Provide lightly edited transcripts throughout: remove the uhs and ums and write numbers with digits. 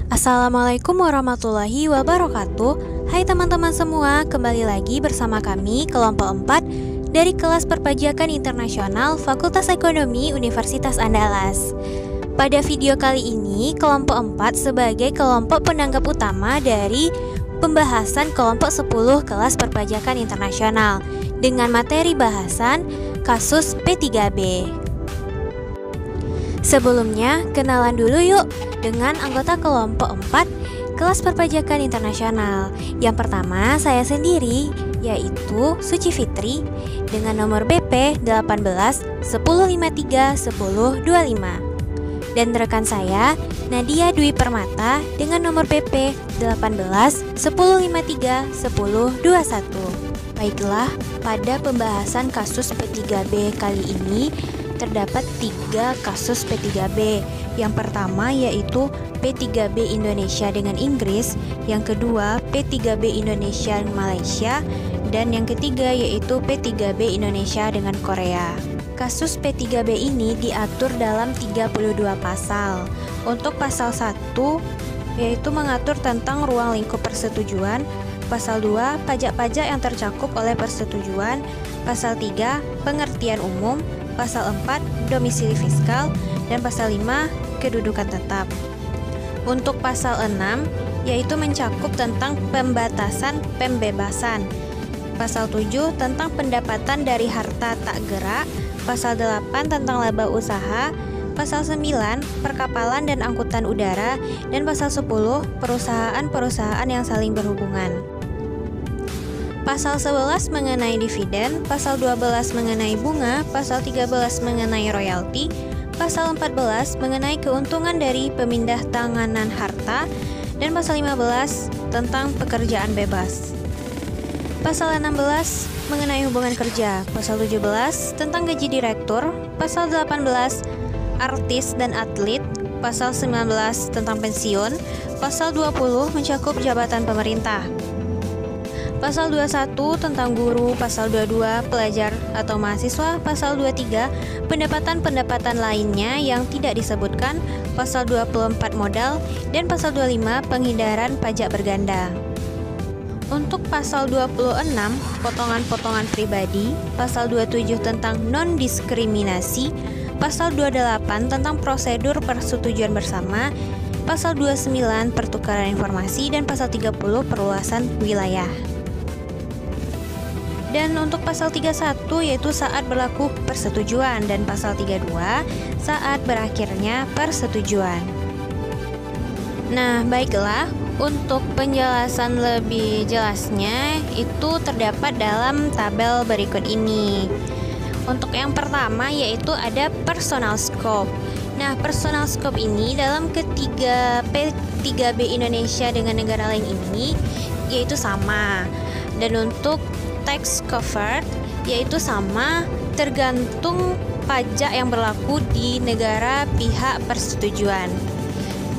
Assalamualaikum warahmatullahi wabarakatuh. Hai teman-teman semua, kembali lagi bersama kami kelompok 4 dari kelas Perpajakan Internasional Fakultas Ekonomi Universitas Andalas. Pada video kali ini, kelompok 4 sebagai kelompok penanggap utama dari pembahasan kelompok 10 kelas Perpajakan Internasional dengan materi bahasan kasus P3B. Sebelumnya, kenalan dulu yuk dengan anggota kelompok 4 kelas Perpajakan Internasional. Yang pertama, saya sendiri, yaitu Suci Fitri dengan nomor BP 18 1053 1025. Dan rekan saya, Nadia Dwi Permata dengan nomor BP 18 1053 1021. Baiklah, pada pembahasan kasus P3B kali ini terdapat 3 kasus P3B. Yang pertama yaitu P3B Indonesia dengan Inggris, yang kedua P3B Indonesia dengan Malaysia, dan yang ketiga yaitu P3B Indonesia dengan Korea. Kasus P3B ini diatur dalam 32 pasal. Untuk pasal 1 yaitu mengatur tentang ruang lingkup persetujuan, pasal 2 pajak-pajak yang tercakup oleh persetujuan, pasal 3 pengertian umum, pasal 4 domisili fiskal, dan pasal 5 kedudukan tetap. Untuk pasal 6 yaitu mencakup tentang pembatasan pembebasan, pasal 7 tentang pendapatan dari harta tak gerak, pasal 8 tentang laba usaha, pasal 9 perkapalan dan angkutan udara, dan pasal 10 perusahaan-perusahaan yang saling berhubungan. Pasal 11 mengenai dividen, pasal 12 mengenai bunga, pasal 13 mengenai royalti, pasal 14 mengenai keuntungan dari pemindah tanganan harta, dan pasal 15 tentang pekerjaan bebas. Pasal 16 mengenai hubungan kerja, pasal 17 tentang gaji direktur, pasal 18 artis dan atlet, pasal 19 tentang pensiun, pasal 20 mencakup jabatan pemerintah. Pasal 21 tentang guru, pasal 22 pelajar atau mahasiswa, pasal 23 pendapatan-pendapatan lainnya yang tidak disebutkan, pasal 24 modal, dan pasal 25 penghindaran pajak berganda. Untuk pasal 26 potongan-potongan pribadi, pasal 27 tentang non-diskriminasi, pasal 28 tentang prosedur persetujuan bersama, pasal 29 pertukaran informasi, dan pasal 30 perluasan wilayah. Dan untuk pasal 31 yaitu saat berlaku persetujuan, dan pasal 32 saat berakhirnya persetujuan. Nah, baiklah, untuk penjelasan lebih jelasnya itu terdapat dalam tabel berikut ini. Untuk yang pertama yaitu ada personal scope. Nah, personal scope ini dalam ketiga P3B Indonesia dengan negara lain ini yaitu sama. Dan untuk tax covered yaitu sama tergantung pajak yang berlaku di negara pihak persetujuan.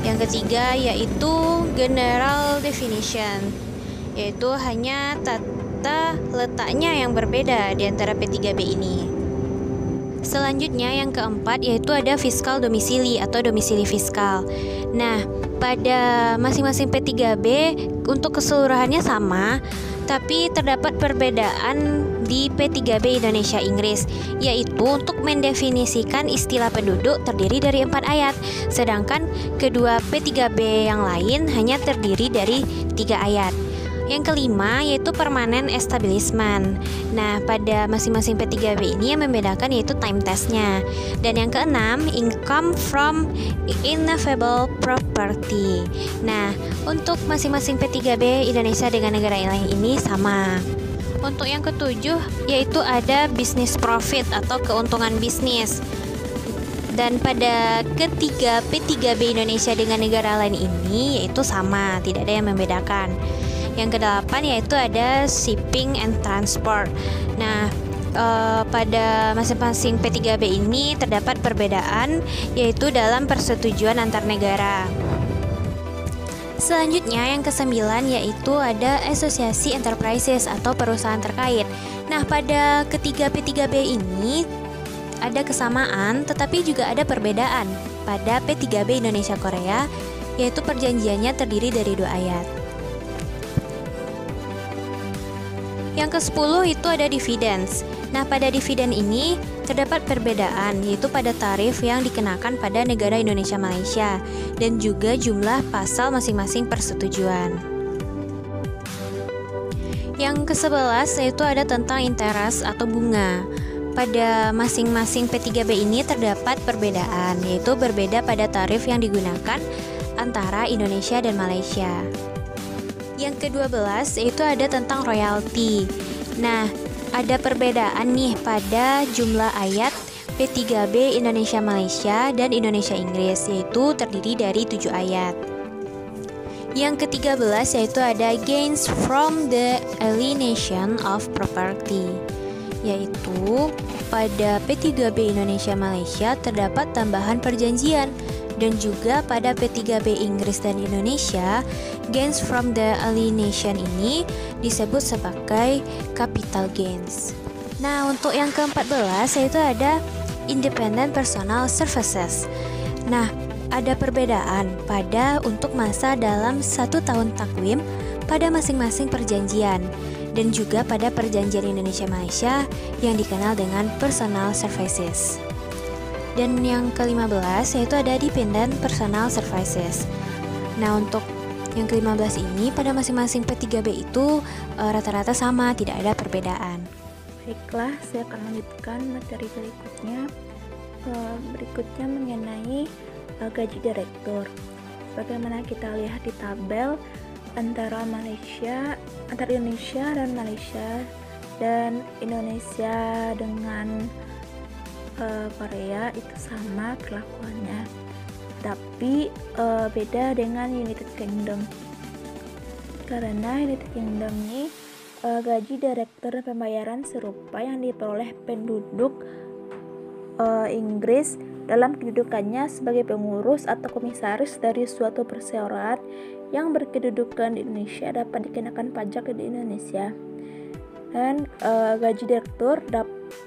Yang ketiga yaitu general definition, yaitu hanya tata letaknya yang berbeda di antara P3B ini. Selanjutnya yang keempat yaitu ada fiskal domisili atau domisili fiskal. Nah, pada masing-masing P3B untuk keseluruhannya sama, tapi terdapat perbedaan di P3B Indonesia Inggris, yaitu untuk mendefinisikan istilah penduduk terdiri dari 4 ayat, sedangkan kedua P3B yang lain hanya terdiri dari 3 ayat. Yang kelima yaitu permanent establishment. Nah, pada masing-masing P3B ini yang membedakan yaitu time testnya. Dan yang keenam, income from ineffable property. Nah, untuk masing-masing P3B Indonesia dengan negara lain ini sama. Untuk yang ketujuh yaitu ada business profit atau keuntungan bisnis. Dan pada ketiga P3B Indonesia dengan negara lain ini yaitu sama, tidak ada yang membedakan. Yang kedelapan yaitu ada shipping and transport. Nah, pada masing-masing P3B ini terdapat perbedaan yaitu dalam persetujuan antar negara. Selanjutnya yang kesembilan yaitu ada asosiasi enterprises atau perusahaan terkait. Nah, pada ketiga P3B ini ada kesamaan tetapi juga ada perbedaan pada P3B Indonesia Korea yaitu perjanjiannya terdiri dari 2 ayat. Yang ke-10 itu ada dividends. Nah, pada dividen ini terdapat perbedaan, yaitu pada tarif yang dikenakan pada negara Indonesia Malaysia dan juga jumlah pasal masing-masing persetujuan. Yang ke-11 yaitu ada tentang interest atau bunga. Pada masing-masing P3B ini terdapat perbedaan, yaitu berbeda pada tarif yang digunakan antara Indonesia dan Malaysia. Yang ke-12 yaitu ada tentang royalti. Nah, ada perbedaan nih pada jumlah ayat P3B Indonesia Malaysia dan Indonesia Inggris, yaitu terdiri dari 7 ayat. Yang ke-13 yaitu ada gains from the alienation of property, yaitu pada P3B Indonesia Malaysia terdapat tambahan perjanjian, dan juga pada P3B Inggris dan Indonesia, gains from the alienation ini disebut sebagai capital gains. Nah, untuk yang ke-14 yaitu ada independent personal services. Nah, ada perbedaan pada untuk masa dalam 1 tahun takwim pada masing-masing perjanjian, dan juga pada perjanjian Indonesia Malaysia yang dikenal dengan personal services. Dan yang ke-15 yaitu ada dependent personal services. Nah, untuk yang ke-15 ini pada masing-masing P3B itu rata-rata sama, tidak ada perbedaan. Baiklah, saya akan lanjutkan materi berikutnya. Berikutnya mengenai gaji direktur. Bagaimana kita lihat di tabel antara Indonesia dan Malaysia, dan Indonesia dengan Korea itu sama perlakuannya, tapi beda dengan United Kingdom. Karena United Kingdom ini gaji direktur dan pembayaran serupa yang diperoleh penduduk Inggris dalam kedudukannya sebagai pengurus atau komisaris dari suatu perseroan yang berkedudukan di Indonesia dapat dikenakan pajak di Indonesia. Dan gaji direktur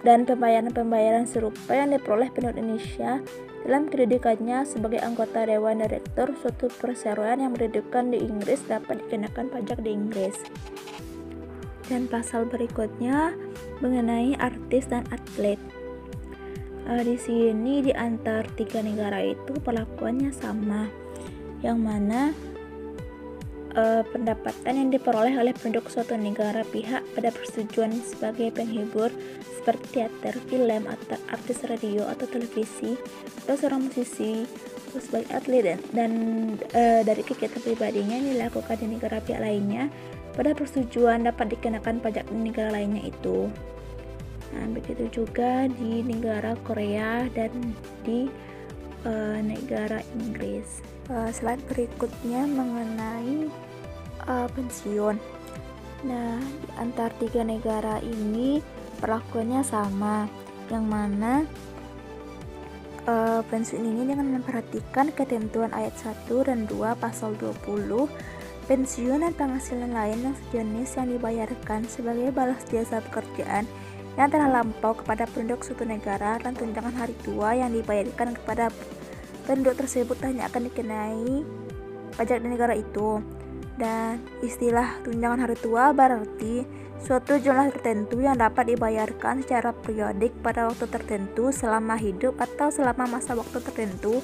dan pembayaran serupa yang diperoleh penduduk Indonesia dalam kedudukannya sebagai anggota Dewan Direktur suatu perseroan yang berkedudukan di Inggris dapat dikenakan pajak di Inggris. Dan pasal berikutnya mengenai artis dan atlet. Di sini di antar 3 negara itu perlakuannya sama, yang mana pendapatan yang diperoleh oleh penduduk suatu negara pihak pada persetujuan sebagai penghibur seperti teater, film, atau artis radio atau televisi, atau seorang musisi, atau sebagai atlet dan dari kegiatan pribadinya yang dilakukan di negara pihak lainnya pada persetujuan dapat dikenakan pajak di negara lainnya itu. Nah, begitu juga di negara Korea dan di negara Inggris. Slide berikutnya mengenai pensiun. Nah, di antar 3 negara ini perlakuannya sama, yang mana pensiun ini dengan memperhatikan ketentuan ayat 1 dan 2 pasal 20, pensiun dan penghasilan lain yang sejenis yang dibayarkan sebagai balas jasa pekerjaan yang telah lampau kepada penduduk suatu negara, dan tunjangan hari tua yang dibayarkan kepada penduduk tersebut hanya akan dikenai pajak di negara itu. Dan istilah tunjangan hari tua berarti suatu jumlah tertentu yang dapat dibayarkan secara periodik pada waktu tertentu selama hidup atau selama masa waktu tertentu,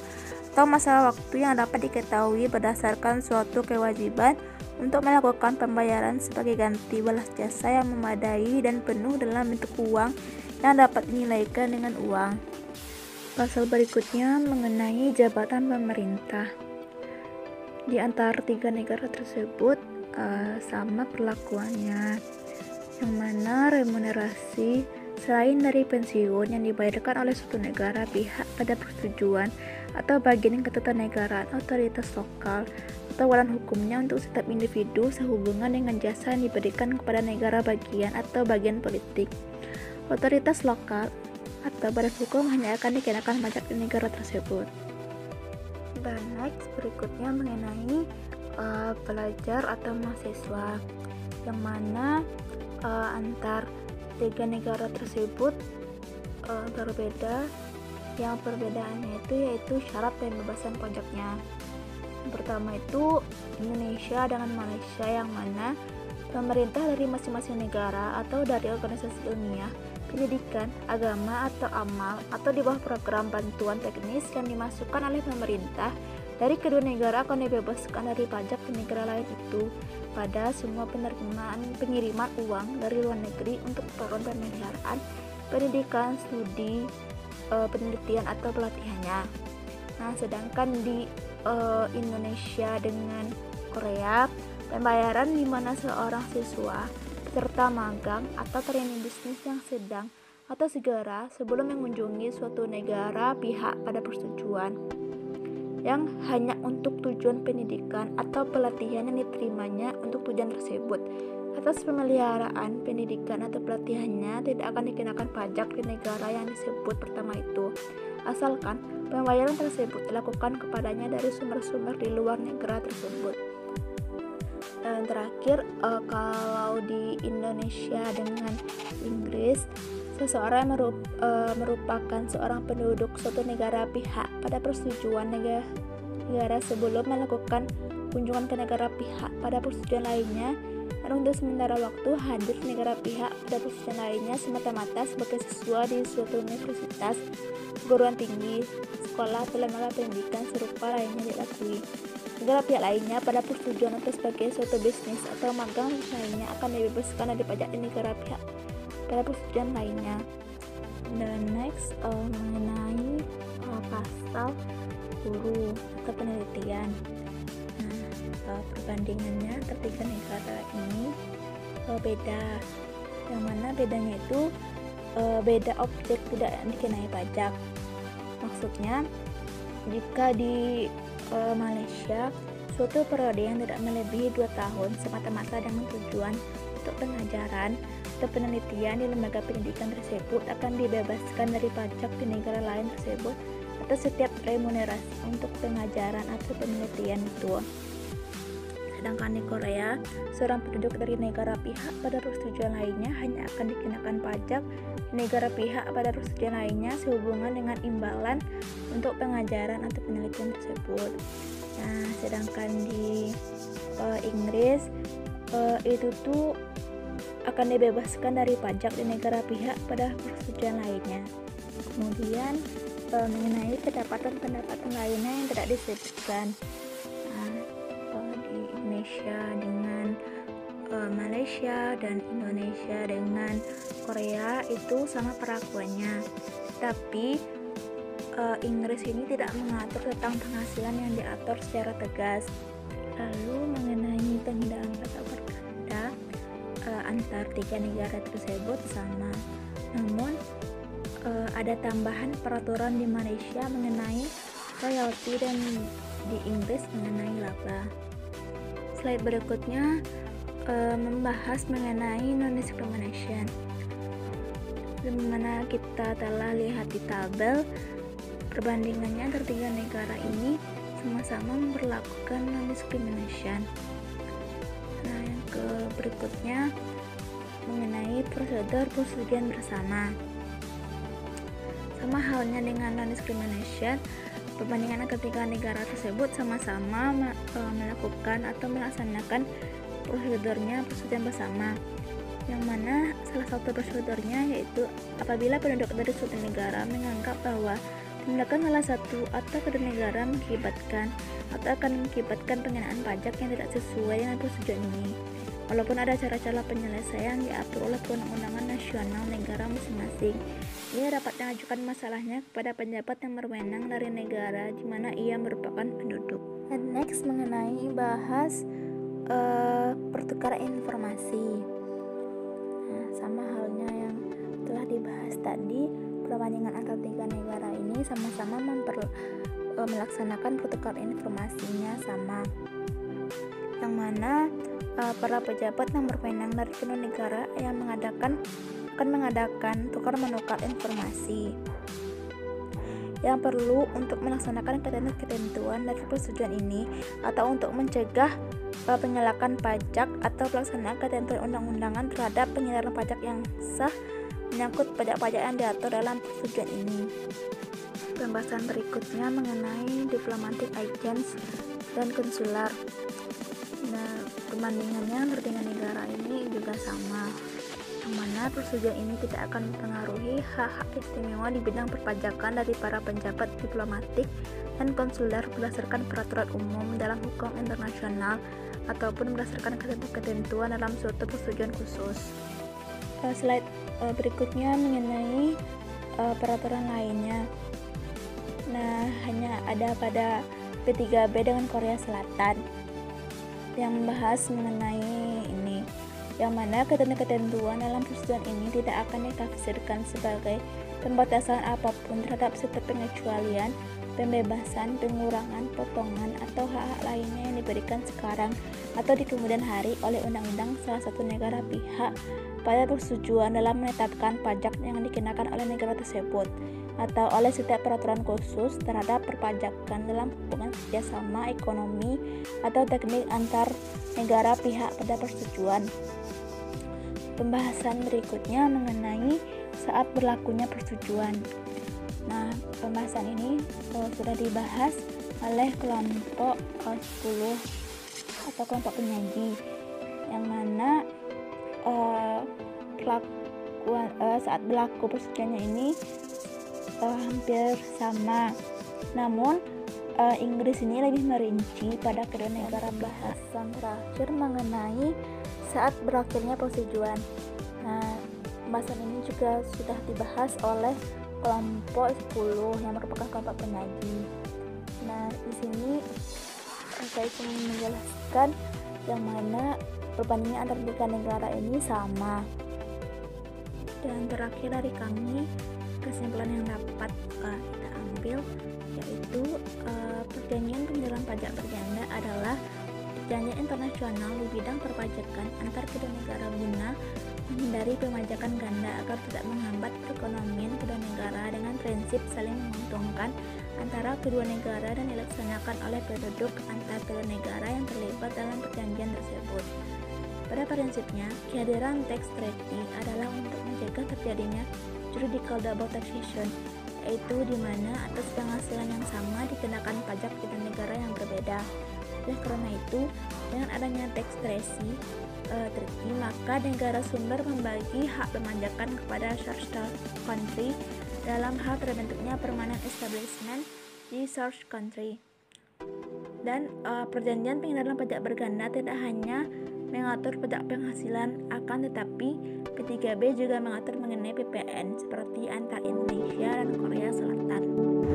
atau masa waktu yang dapat diketahui berdasarkan suatu kewajiban untuk melakukan pembayaran sebagai ganti balas jasa yang memadai dan penuh dalam bentuk uang yang dapat dinilaikan dengan uang. Pasal berikutnya mengenai jabatan pemerintah. Di antara 3 negara tersebut sama perlakuannya, yang mana remunerasi selain dari pensiun yang dibayarkan oleh suatu negara pihak pada persetujuan atau bagian ketatanegaraan otoritas lokal atau waran hukumnya untuk setiap individu sehubungan dengan jasa yang diberikan kepada negara bagian atau bagian politik. Otoritas lokal atau badan hukum hanya akan dikenakan pajak di negara tersebut. Dan next berikutnya mengenai pelajar atau mahasiswa, yang mana antar 3 negara tersebut berbeda. Yang perbedaannya yaitu syarat pembebasan pajaknya. Yang pertama itu Indonesia dengan Malaysia, yang mana pemerintah dari masing-masing negara atau dari organisasi ilmiah, pendidikan, agama, atau amal, atau di bawah program bantuan teknis yang dimasukkan oleh pemerintah dari kedua negara akan dibebaskan dari pajak di negara lain itu pada semua pengiriman uang dari luar negeri untuk keperluan pemeliharaan, pendidikan, studi, penelitian, atau pelatihannya. Nah, sedangkan di Indonesia dengan Korea, pembayaran di mana seorang siswa peserta magang atau training bisnis yang sedang atau segera sebelum mengunjungi suatu negara pihak pada persetujuan yang hanya untuk tujuan pendidikan atau pelatihan yang diterimanya untuk tujuan tersebut. Atas pemeliharaan pendidikan atau pelatihannya tidak akan dikenakan pajak di negara yang disebut pertama itu, asalkan pembayaran tersebut dilakukan kepadanya dari sumber-sumber di luar negara tersebut. Dan terakhir, kalau di Indonesia dengan Inggris, seseorang merupakan seorang penduduk suatu negara pihak pada persetujuan negara sebelum melakukan kunjungan ke negara pihak pada persetujuan lainnya, dan untuk sementara waktu hadir di negara pihak pada persetujuan lainnya semata-mata sebagai siswa di suatu universitas, perguruan tinggi, sekolah, atau lembaga pendidikan serupa lainnya diakui. Negara pihak lainnya pada persetujuan atau sebagai suatu bisnis atau magang lainnya akan dibebaskan dari pajak di negara pihak pada persetujuan lainnya. Dan next mengenai pasal guru atau penelitian. Nah, perbandingannya ketiga negara ini beda, yang mana bedanya itu beda objek tidak dikenai pajak. Maksudnya, jika di Malaysia, suatu periode yang tidak melebihi 2 tahun semata-mata dengan tujuan untuk pengajaran atau penelitian di lembaga pendidikan tersebut akan dibebaskan dari pajak di negara lain tersebut atau setiap remunerasi untuk pengajaran atau penelitian itu. Sedangkan di Korea, seorang penduduk dari negara pihak pada persetujuan lainnya hanya akan dikenakan pajak di negara pihak pada persetujuan lainnya sehubungan dengan imbalan untuk pengajaran atau penelitian tersebut. Nah, sedangkan di Inggris itu tuh akan dibebaskan dari pajak di negara pihak pada persetujuan lainnya. Kemudian mengenai pendapatan lainnya yang tidak disebutkan. Di Indonesia dengan Malaysia dan Indonesia dengan Korea itu sama perlakuannya, tapi Inggris ini tidak mengatur tentang penghasilan yang diatur secara tegas. Lalu mengenai penghindaan atau perkara antar tiga negara tersebut sama, namun ada tambahan peraturan di Malaysia mengenai royalti dan di Inggris mengenai laba. Slide berikutnya membahas mengenai non-discrimination. Dimana kita telah lihat di tabel perbandingannya antara tiga negara ini sama-sama memperlakukan non-discrimination. Nah, yang berikutnya mengenai prosedur persetujuan bersama. Sama halnya dengan non-discrimination, perbandingan ketiga negara tersebut sama-sama melakukan atau melaksanakan prosedurnya persetujuan bersama, yang mana salah satu prosedurnya yaitu apabila penduduk dari suatu negara menganggap bahwa tindakan salah satu atau kedua negara mengakibatkan atau akan mengakibatkan pengenaan pajak yang tidak sesuai dengan persetujuan ini, walaupun ada cara-cara penyelesaian diatur oleh perundang-undangan nasional negara masing-masing. Ia dapat mengajukan masalahnya kepada pejabat yang berwenang dari negara di mana ia merupakan penduduk. And next mengenai bahas pertukaran informasi. Nah, sama halnya yang telah dibahas tadi, perbandingan antara tiga negara ini sama-sama melaksanakan pertukaran informasinya sama, yang mana para pejabat yang berwenang dari kedua negara yang akan mengadakan tukar-menukar informasi yang perlu untuk melaksanakan ketentuan dari persetujuan ini atau untuk mencegah penyelakan pajak atau pelaksanaan ketentuan undang-undangan terhadap penyaluran pajak yang sah menyangkut pajak-pajak yang diatur dalam persetujuan ini. Pembahasan berikutnya mengenai diplomatic agents dan konsuler. Nah, perbandingannya antar tiga negara ini juga sama, yang mana persetujuan ini tidak akan mempengaruhi hak-hak istimewa di bidang perpajakan dari para penjabat diplomatik dan konsuler berdasarkan peraturan umum dalam hukum internasional ataupun berdasarkan ketentuan dalam suatu persetujuan khusus. Slide berikutnya mengenai peraturan lainnya. Nah, hanya ada pada P3B dengan Korea Selatan yang membahas mengenai ini, yang mana ketentuan dalam persetujuan ini tidak akan ditafsirkan sebagai pembatasan apapun terhadap setiap pengecualian, pembebasan, pengurangan, potongan, atau hak-hak lainnya yang diberikan sekarang atau di kemudian hari oleh undang-undang salah satu negara pihak pada persetujuan dalam menetapkan pajak yang dikenakan oleh negara tersebut, atau oleh setiap peraturan khusus terhadap perpajakan dalam hubungan kerjasama ekonomi atau teknik antar negara pihak pada persetujuan. Pembahasan berikutnya mengenai saat berlakunya persetujuan. Nah, pembahasan ini sudah dibahas oleh kelompok 10 atau kelompok penyaji, yang mana saat berlaku persetujuannya ini hampir sama. Namun Inggris ini lebih merinci pada kedua negara. Bahasan terakhir mengenai saat berakhirnya persetujuan. Nah, pembahasan ini juga sudah dibahas oleh kelompok 10 yang merupakan kelompok penyaji. Nah, di sini saya ingin menjelaskan yang mana perbandingan antara tiga negara ini sama. Dan terakhir dari kami, kesimpulan yang dapat kita ambil yaitu perjanjian penjelasan pajak berganda adalah perjanjian internasional di bidang perpajakan antar kedua negara guna menghindari pemajakan ganda agar tidak menghambat perekonomian kedua negara dengan prinsip saling menguntungkan antara kedua negara dan dilaksanakan oleh penduduk antar kedua negara yang terlibat dalam perjanjian tersebut. Pada prinsipnya, kehadiran tax treaty adalah untuk mencegah terjadinya juridical double taxation, yaitu di mana atas penghasilan yang sama dikenakan pajak di negara yang berbeda. Oleh karena itu, dengan adanya tax treaty, maka negara sumber membagi hak pemajakan kepada source country dalam hal terbentuknya permanent establishment di source country. Dan perjanjian pengendalian pajak berganda tidak hanya mengatur pajak penghasilan, akan tetapi P3B juga mengatur mengenai PPN seperti antar Indonesia dan Korea Selatan.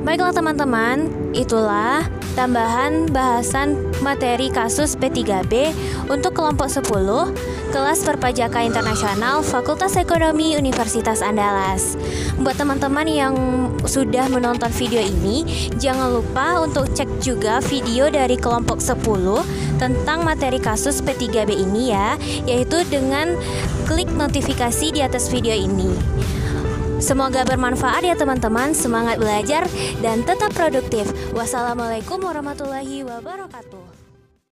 Baiklah teman-teman, itulah tambahan bahasan materi kasus P3B untuk kelompok 10 kelas perpajakan internasional Fakultas Ekonomi Universitas Andalas. Buat teman-teman yang sudah menonton video ini, jangan lupa untuk cek juga video dari kelompok 10 tentang materi kasus P3B ini ya, yaitu dengan klik notifikasi di atas video ini. Semoga bermanfaat ya teman-teman, semangat belajar dan tetap produktif. Wassalamualaikum warahmatullahi wabarakatuh.